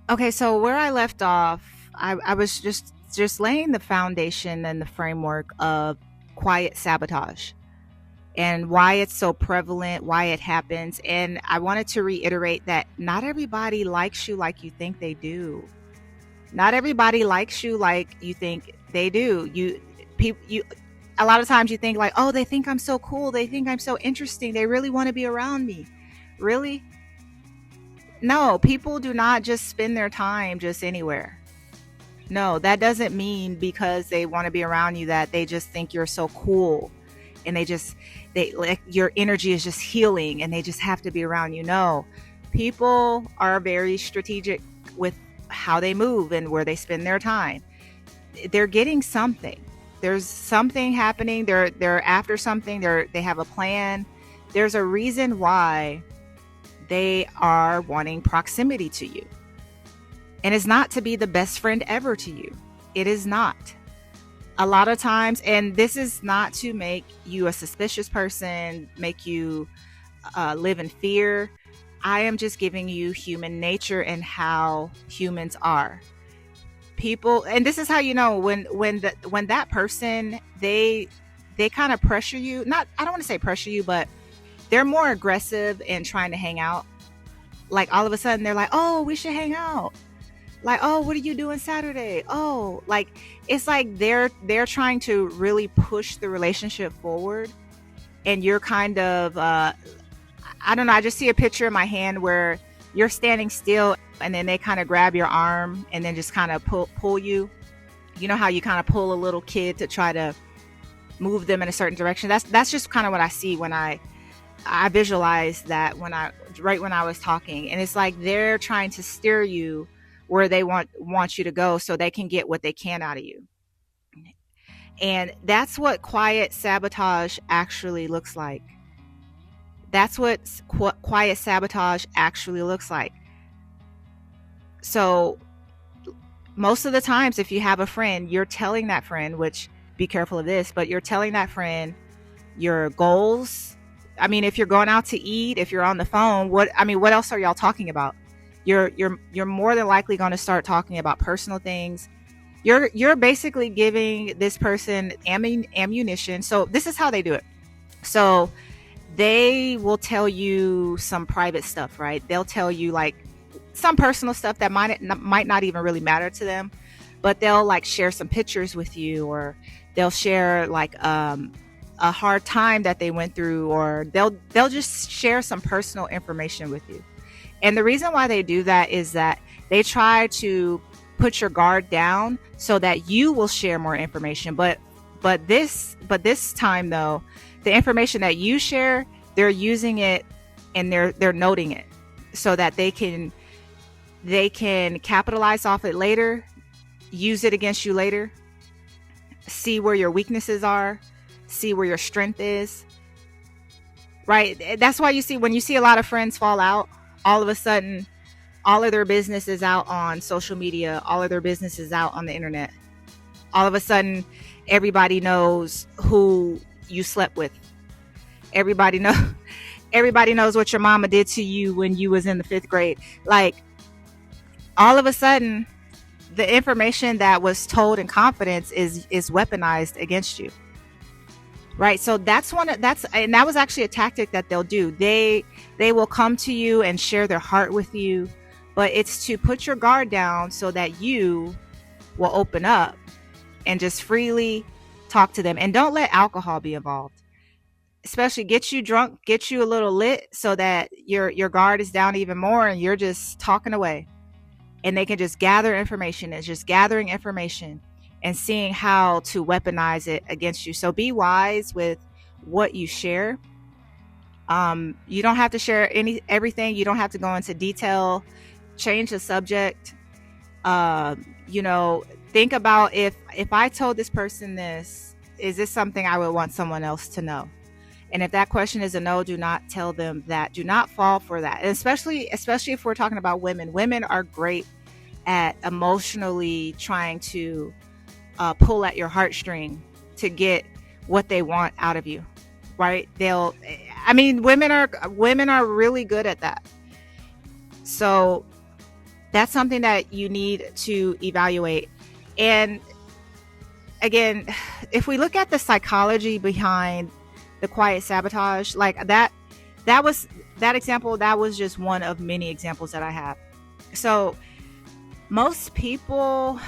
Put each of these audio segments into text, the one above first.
Okay, so where I left off, I was just laying the foundation and the framework of quiet sabotage and why it's so prevalent, why it happens. And I wanted to reiterate that not everybody likes you like you think they do. Not everybody likes you like you think they do. You a lot of times you think like, "Oh, they think I'm so cool. They think I'm so interesting. They really want to be around me." Really? No, people do not just spend their time just anywhere. No, that doesn't mean because they want to be around you that they just think you're so cool and they like your energy is just healing and they just have to be around you. No. People are very strategic with how they move and where they spend their time. They're getting something. There's something happening. They're after something. They have a plan. There's a reason why they are wanting proximity to you. And it's not to be the best friend ever to you. It is not. A lot of times, and this is not to make you a suspicious person, make you live in fear. I am just giving you human nature and how humans are. People, and this is how you know when that person they kind of pressure you. Not, I don't want to say pressure you, but they're more aggressive in trying to hang out. Like all of a sudden they're like, "Oh, we should hang out." Like, "Oh, what are you doing Saturday?" Oh, like it's like they're trying to really push the relationship forward, and you're kind of I don't know. I just see a picture in my hand where you're standing still, and then they kind of grab your arm and then just kind of pull you. You know how you kind of pull a little kid to try to move them in a certain direction. That's just kind of what I see when I visualize that when I was talking, and it's like they're trying to steer you where they want you to go so they can get what they can out of you. And that's what quiet sabotage actually looks like. That's what quiet sabotage actually looks like. So most of the times if you have a friend, you're telling that friend, which be careful of this, but you're telling that friend your goals. I mean, if you're going out to eat, if you're on the phone, what else are y'all talking about? You're more than likely going to start talking about personal things. You're basically giving this person ammunition. So this is how they do it. So they will tell you some private stuff, right? They'll tell you like some personal stuff that might not even really matter to them, but they'll like share some pictures with you, or they'll share like a hard time that they went through, or they'll just share some personal information with you. And the reason why they do that is that they try to put your guard down so that you will share more information. But this time though, the information that you share, they're using it and they're noting it so that they can capitalize off it later, use it against you later, see where your weaknesses are, see where your strength is. Right? That's why you see when you see a lot of friends fall out, all of a sudden all of their business is out on social media, all of their business is out on the internet. All of a sudden everybody knows who you slept with. Everybody know everybody knows what your mama did to you when you was in the 5th grade. Like all of a sudden the information that was told in confidence is weaponized against you. Right. So and that was actually a tactic that they'll do. They will come to you and share their heart with you, but it's to put your guard down so that you will open up and just freely talk to them. And don't let alcohol be involved. Especially get you drunk, get you a little lit so that your guard is down even more and you're just talking away. And they can just gather information. It's just gathering information and seeing how to weaponize it against you. So be wise with what you share. You don't have to share everything. You don't have to go into detail. Change the subject. Think about if I told this person this, is this something I would want someone else to know? And if that question is a no, do not tell them that. Do not fall for that. And especially if we're talking about women. Women are great at emotionally trying to pull at your heartstring to get what they want out of you, right? Women are really good at that. So That's something that you need to evaluate. And again, if we look at the psychology behind the quiet sabotage, like that was that example, that was just one of many examples that I have. So most people,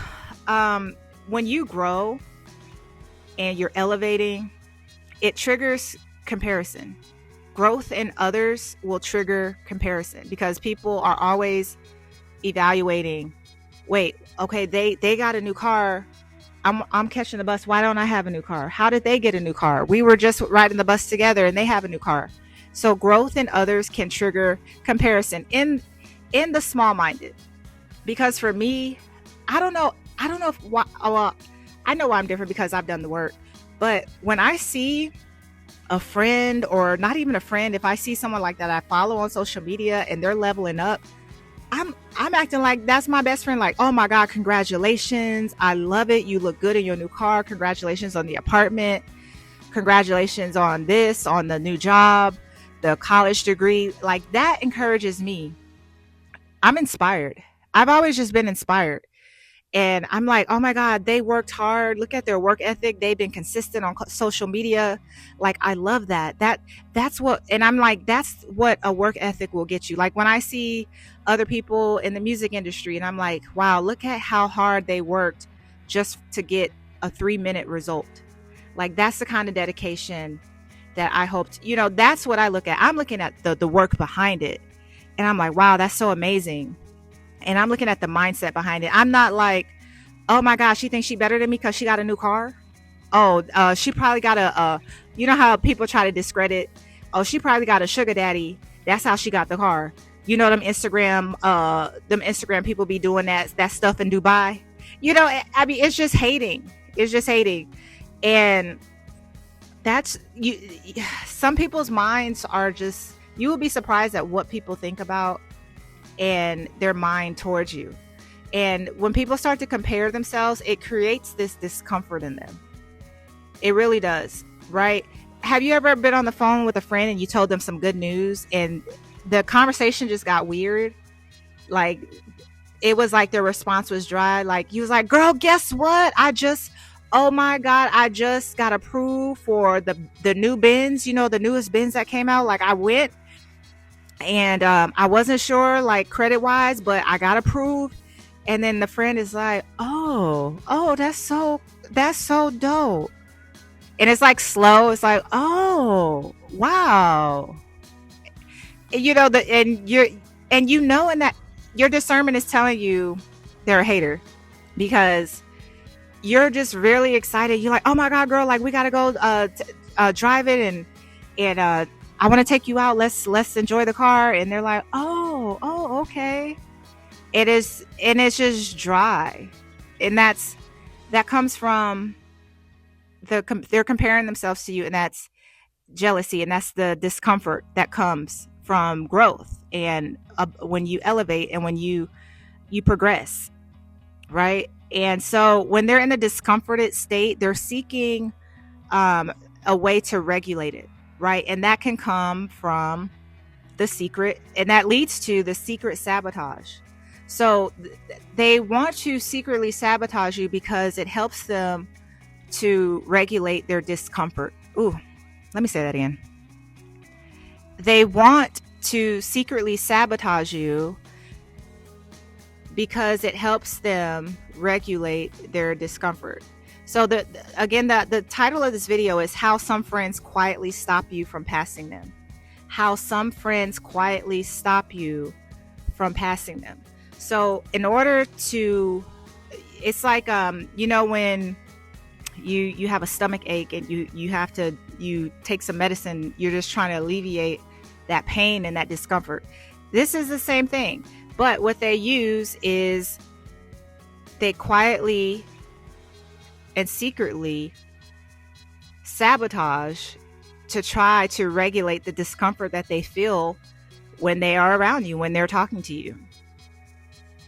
when you grow and you're elevating, it triggers comparison. Growth in others will trigger comparison because people are always evaluating. Wait, okay, they got a new car. I'm catching the bus. Why don't I have a new car? How did they get a new car? We were just riding the bus together and they have a new car. So growth in others can trigger comparison in the small minded. Because for me, I don't know if well, I know why I'm different because I've done the work. But when I see a friend, or not even a friend, if I see someone like that I follow on social media and they're leveling up, I'm acting like that's my best friend. Like, oh my God, congratulations. I love it. You look good in your new car. Congratulations on the apartment. Congratulations on this, on the new job, the college degree. Like that encourages me. I'm inspired. I've always just been inspired. And I'm like, oh my God, they worked hard. Look at their work ethic. They've been consistent on social media. Like, I love that. That's what, and I'm like, that's what a work ethic will get you. Like when I see other people in the music industry and I'm like, wow, look at how hard they worked just to get a 3-minute result. Like that's the kind of dedication that I hoped, that's what I look at. I'm looking at the work behind it. And I'm like, wow, that's so amazing. And I'm looking at the mindset behind it. I'm not like, oh my gosh, she thinks she better than me because she got a new car. Oh, she probably got you know how people try to discredit. Oh, she probably got a sugar daddy. That's how she got the car. You know, them Instagram people be doing that stuff in Dubai. I mean, it's just hating. It's just hating. And that's you. Some people's minds are just, you will be surprised at what people think about and their mind towards you. And when people start to compare themselves, it creates this discomfort in them. It really does, right? Have you ever been on the phone with a friend and you told them some good news and the conversation just got weird? Like, it was like their response was dry. Like, you was like, girl, guess what? Oh my God, I just got approved for the new Benz, the newest Benz that came out. Like, I went and I wasn't sure, like, credit wise, but I got approved. And then the friend is like, oh, that's so dope. And it's like slow. It's like, oh, wow. And and that your discernment is telling you they're a hater because you're just really excited. You're like, oh my God, girl, like we got to go drive it and I want to take you out. Let's enjoy the car. And they're like, oh, okay. It is, and it's just dry. And that comes from they're comparing themselves to you, and that's jealousy, and that's the discomfort that comes from growth and when you elevate and when you progress, right? And so when they're in a discomforted state, they're seeking a way to regulate it, right? And that can come from the secret, and that leads to the secret sabotage. So they want to secretly sabotage you because it helps them to regulate their discomfort. Ooh, let me say that again. They want to secretly sabotage you because it helps them regulate their discomfort. So the title of this video is How Some Friends Quietly Stop You from Passing Them. How some friends quietly stop you from passing them. So in order to, it's like, when you have a stomach ache and you take some medicine, you're just trying to alleviate that pain and that discomfort. This is the same thing. But what they use is they quietly and secretly sabotage to try to regulate the discomfort that they feel when they are around you, when they're talking to you.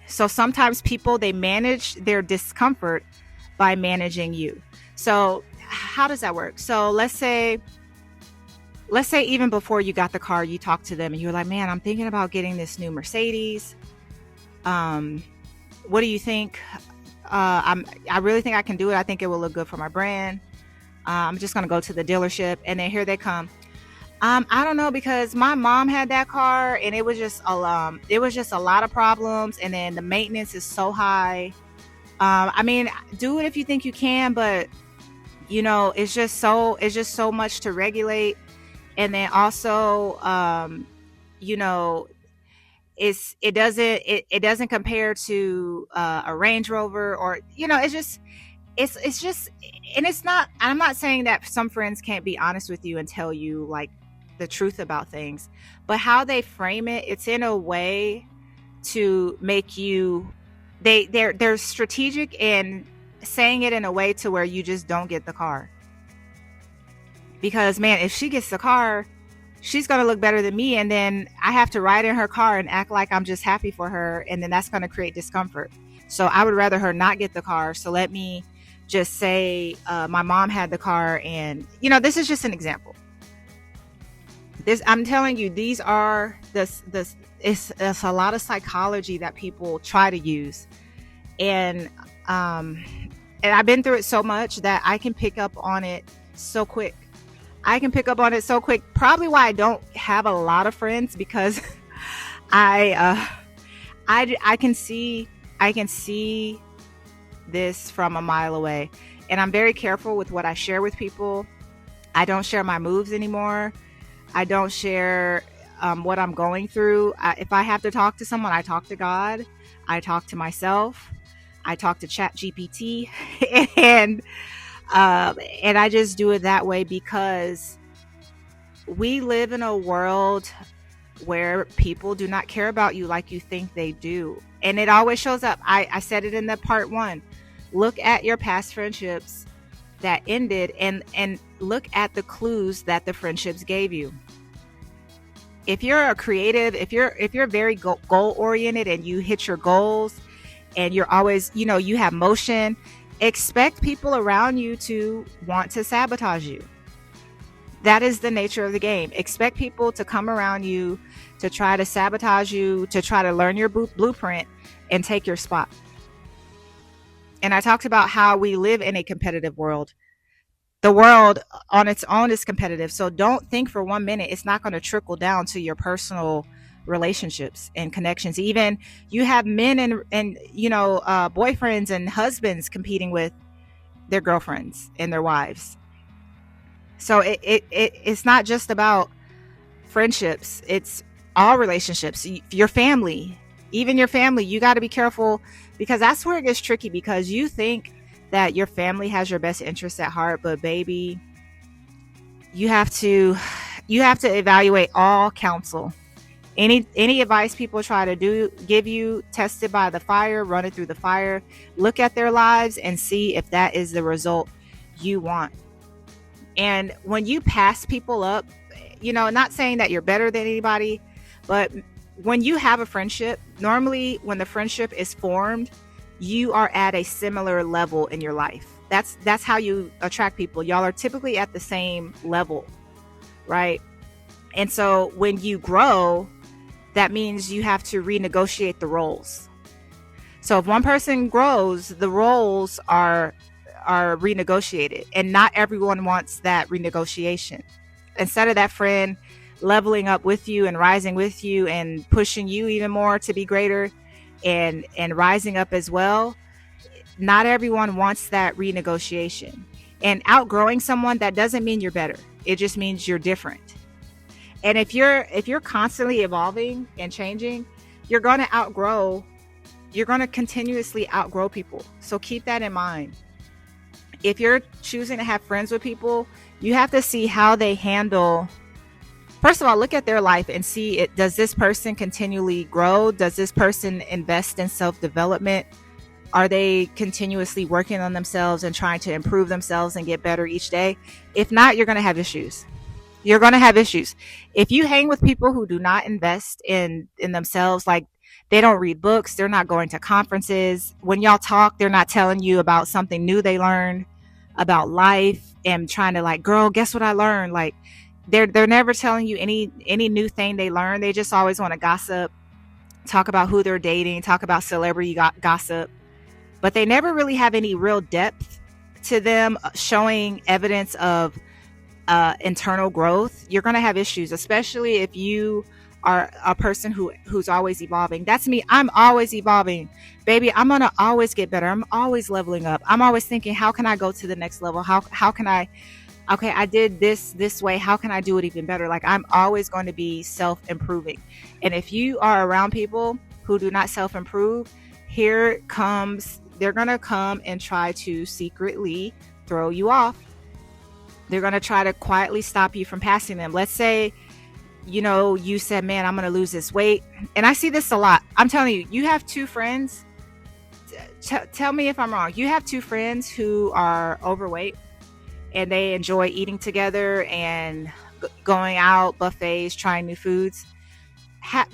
So sometimes people, they manage their discomfort by managing you. So how does that work? So let's say even before you got the car, you talked to them and you were like, man, I'm thinking about getting this new Mercedes. Um, what do you think? I really think I can do it. I think it will look good for my brand. I'm just gonna go to the dealership, and then here they come. I don't know, because my mom had that car, and it was just a lot of problems, and then the maintenance is so high. I mean, do it if you think you can, but it's just so much to regulate, and then also, you know, it doesn't compare to a Range Rover, or it's just, and it's not. I'm not saying that some friends can't be honest with you and tell you like the truth about things, but how they frame it, it's in a way to make you, they're strategic in saying it in a way to where you just don't get the car. Because man, if she gets the car, she's going to look better than me, and then I have to ride in her car and act like I'm just happy for her, and then that's going to create discomfort. So I would rather her not get the car. So let me just say, my mom had the car, and this is just an example. This, I'm telling you, these are this it's a lot of psychology that people try to use, and I've been through it so much that I can pick up on it so quick. I can pick up on it so quick. Probably why I don't have a lot of friends, because I can see this from a mile away, and I'm very careful with what I share with people. I don't share my moves anymore. I don't share what I'm going through. If I have to talk to someone, I talk to God. I talk to myself. I talk to Chat GPT, and I just do it that way, because we live in a world where people do not care about you like you think they do, and it always shows up. I said it in the part 1. Look at your past friendships that ended, and look at the clues that the friendships gave you. If you're a creative, if you're very goal oriented, and you hit your goals, and you're always, you have motion, expect people around you to want to sabotage you. That is the nature of the game. Expect people to come around you to try to sabotage you, to try to learn your blueprint and take your spot. And I talked about how we live in a competitive world. The world on its own is competitive. So don't think for 1 minute it's not going to trickle down to your personal relationships and connections. Even you have men and boyfriends and husbands competing with their girlfriends and their wives. So it's not just about friendships. It's all relationships. Your family, even your family, you got to be careful, because that's where it gets tricky, because you think that your family has your best interests at heart, but baby, you have to evaluate all counsel. Any advice people try to give you, test it by the fire, run it through the fire, look at their lives and see if that is the result you want. And when you pass people up, not saying that you're better than anybody, but when you have a friendship, normally when the friendship is formed, you are at a similar level in your life. That's how you attract people. Y'all are typically at the same level, right? And so when you grow, that means you have to renegotiate the roles. So if one person grows, the roles are renegotiated, and not everyone wants that renegotiation. Instead of that friend leveling up with you and rising with you and pushing you even more to be greater and rising up as well, not everyone wants that renegotiation. And outgrowing someone, that doesn't mean you're better. It just means you're different. And if you're constantly evolving and changing, you're going to continuously outgrow people. So keep that in mind. If you're choosing to have friends with people, you have to see how they handle. First of all, look at their life and see it. Does this person continually grow? Does this person invest in self-development? Are they continuously working on themselves and trying to improve themselves and get better each day? If not, you're going to have issues. You're going to have issues. If you hang with people who do not invest in themselves, like they don't read books, they're not going to conferences. When y'all talk, they're not telling you about something new they learned about life and trying to like, girl, guess what I learned? Like they're never telling you any new thing they learned. They just always want to gossip. talk about who they're dating, talk about celebrity gossip, but they never really have any real depth to them showing evidence of internal growth. You're going to have issues, especially if you are a person who's always evolving. That's me. I'm always evolving, baby. I'm going to always get better. I'm always leveling up. I'm always thinking, how can I go to the next level? How can I, okay, I did this way. How can I do it even better? Like, I'm always going to be self-improving. And if you are around people who do not self-improve, here comes, they're going to come and try to secretly throw you off. They're going to try to quietly stop you from passing them. Let's say, you said, man, I'm going to lose this weight. And I see this a lot. I'm telling you, you have two friends. Tell me if I'm wrong. You have two friends who are overweight and they enjoy eating together and going out, buffets, trying new foods. Have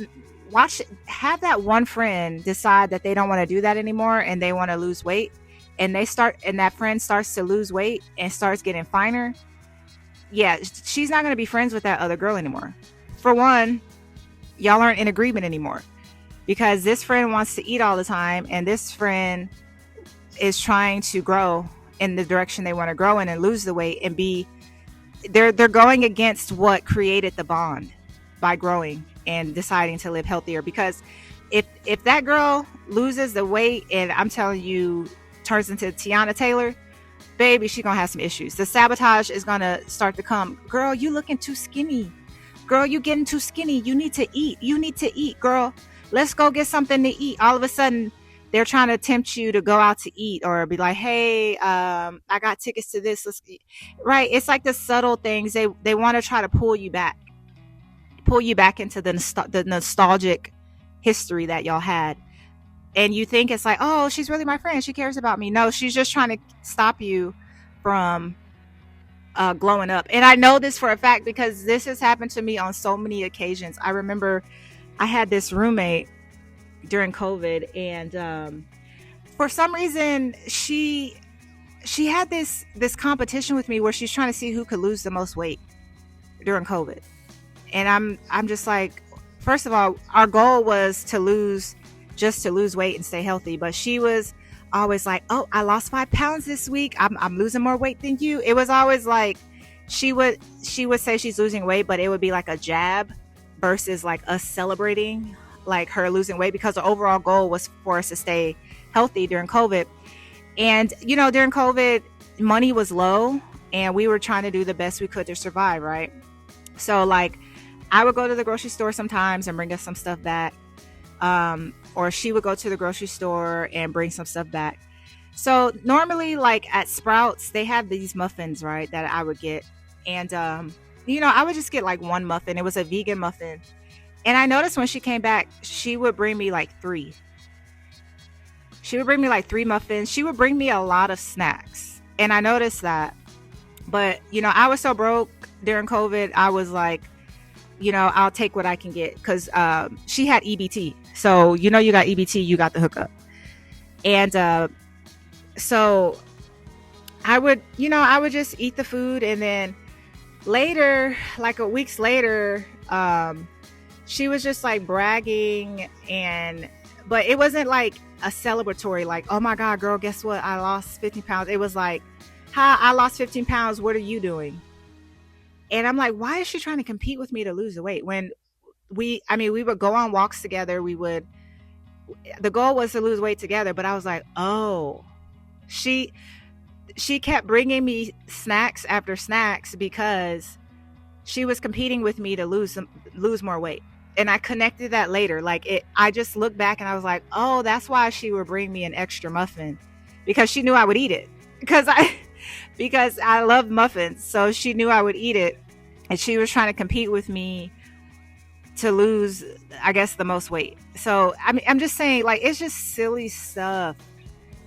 that one friend decide that they don't want to do that anymore and they want to lose weight. And that friend starts to lose weight and starts getting finer. Yeah, she's not going to be friends with that other girl anymore. For one, y'all aren't in agreement anymore because this friend wants to eat all the time and this friend is trying to grow in the direction they want to grow in and lose the weight and they're going against what created the bond by growing and deciding to live healthier. Because if that girl loses the weight and I'm telling you turns into Tiana Taylor, baby, she gonna have some issues. The sabotage is gonna start to come. Girl, you looking too skinny. Girl, you getting too skinny. You need to eat, girl. Let's go get something to eat. All of a sudden, they're trying to tempt you to go out to eat or be like, hey, I got tickets to this. Right? It's like the subtle things. They want to try to pull you back into the nostalgic history that y'all had. And you think it's like, oh, she's really my friend. She cares about me. No, she's just trying to stop you from glowing up. And I know this for a fact because this has happened to me on so many occasions. I remember I had this roommate during COVID, and for some reason she had this competition with me where she's trying to see who could lose the most weight during COVID. And I'm just like, first of all, our goal was to lose weight and stay healthy. But she was always like, oh, I lost 5 pounds this week. I'm losing more weight than you. It was always like, she would say she's losing weight, but it would be like a jab versus like us celebrating like her losing weight, because the overall goal was for us to stay healthy during COVID. And, during COVID, money was low and we were trying to do the best we could to survive. Right. So like I would go to the grocery store sometimes and bring us some stuff back. Or she would go to the grocery store and bring some stuff back. So normally like at Sprouts, they have these muffins, right, that I would get. And, I would just get like one muffin. It was a vegan muffin. And I noticed when she came back, she would bring me like 3. She would bring me like 3 muffins. She would bring me a lot of snacks. And I noticed that. But, I was so broke during COVID. I was like, I'll take what I can get, because she had EBT. So, you got EBT, you got the hookup. And so I would just eat the food. And then later, like a weeks later, she was just like bragging, but it wasn't like a celebratory, like, oh my God, girl, guess what? I lost 15 pounds. It was like, hi, I lost 15 pounds. What are you doing? And I'm like, why is she trying to compete with me to lose the weight? When we would go on walks together. The goal was to lose weight together, but I was like, oh, she kept bringing me snacks after snacks because she was competing with me to lose more weight. And I connected that later. I just looked back and I was like, oh, that's why she would bring me an extra muffin, because she knew I would eat it, because I love muffins. So she knew I would eat it. And she was trying to compete with me to lose, I guess, the most weight. So, I'm just saying, like, it's just silly stuff.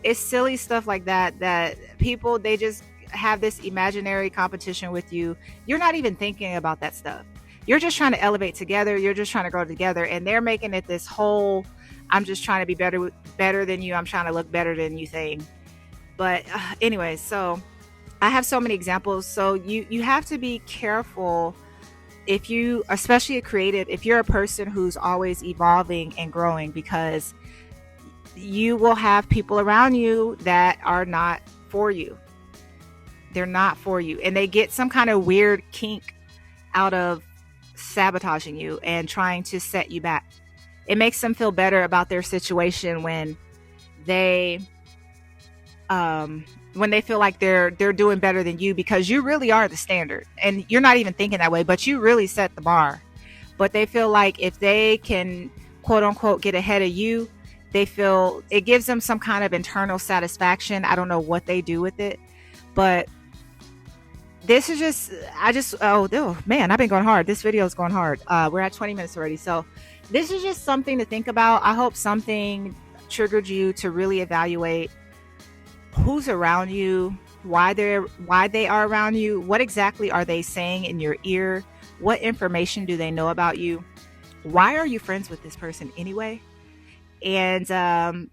It's silly stuff like that people, they just have this imaginary competition with you. You're not even thinking about that stuff. You're just trying to elevate together. You're just trying to grow together. And they're making it this whole, I'm just trying to be better than you. I'm trying to look better than you thing. But anyway, so I have so many examples. So you have to be careful if you, especially a creative, if you're a person who's always evolving and growing, because you will have people around you that are not for you. They're not for you. And they get some kind of weird kink out of sabotaging you and trying to set you back. It makes them feel better about their situation they when they feel like they're doing better than you, because you really are the standard. And you're not even thinking that way, but you really set the bar. But they feel like if they can, quote unquote, get ahead of you, they feel it gives them some kind of internal satisfaction. I don't know what they do with it, but this is oh man, I've been going hard. This video is going hard. We're at 20 minutes already. So this is just something to think about. I hope something triggered you to really evaluate who's around you, why they are around you, what exactly are they saying in your ear, what information do they know about you, why are you friends with this person anyway? And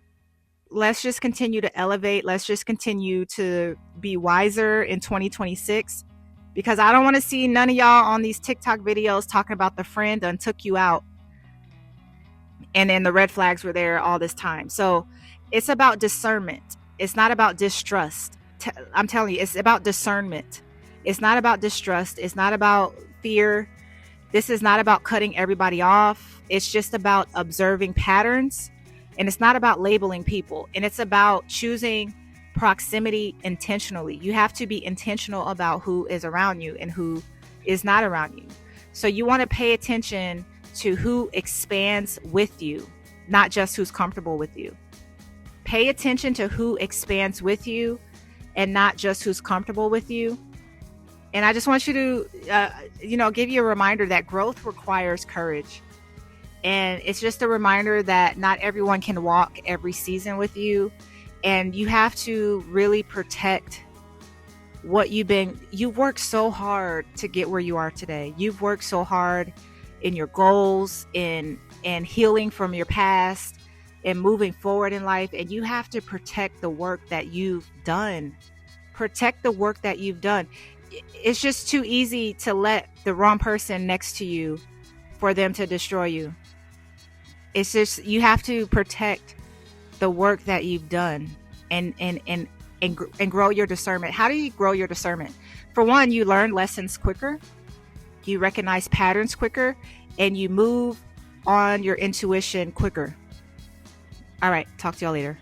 let's just continue to elevate. Let's just continue to be wiser in 2026, because I don't want to see none of y'all on these TikTok videos talking about the friend that took you out and then the red flags were there all this time. So it's about discernment. It's not about distrust. I'm telling you, it's about discernment. It's not about distrust. It's not about fear. This is not about cutting everybody off. It's just about observing patterns. And it's not about labeling people. And it's about choosing proximity intentionally. You have to be intentional about who is around you and who is not around you. So you want to pay attention to who expands with you, not just who's comfortable with you. Pay attention to who expands with you and not just who's comfortable with you. And I just want you to, give you a reminder that growth requires courage. And it's just a reminder that not everyone can walk every season with you. And you have to really protect what you've worked so hard to get where you are today. You've worked so hard in your goals, in healing from your past, and moving forward in life. And you have to protect the work that you've done. Protect the work that you've done. It's just too easy to let the wrong person next to you for them to destroy you. It's just, you have to protect the work that you've done and grow your discernment. How do you grow your discernment? For one, you learn lessons quicker, you recognize patterns quicker, and you move on your intuition quicker. All right, talk to y'all later.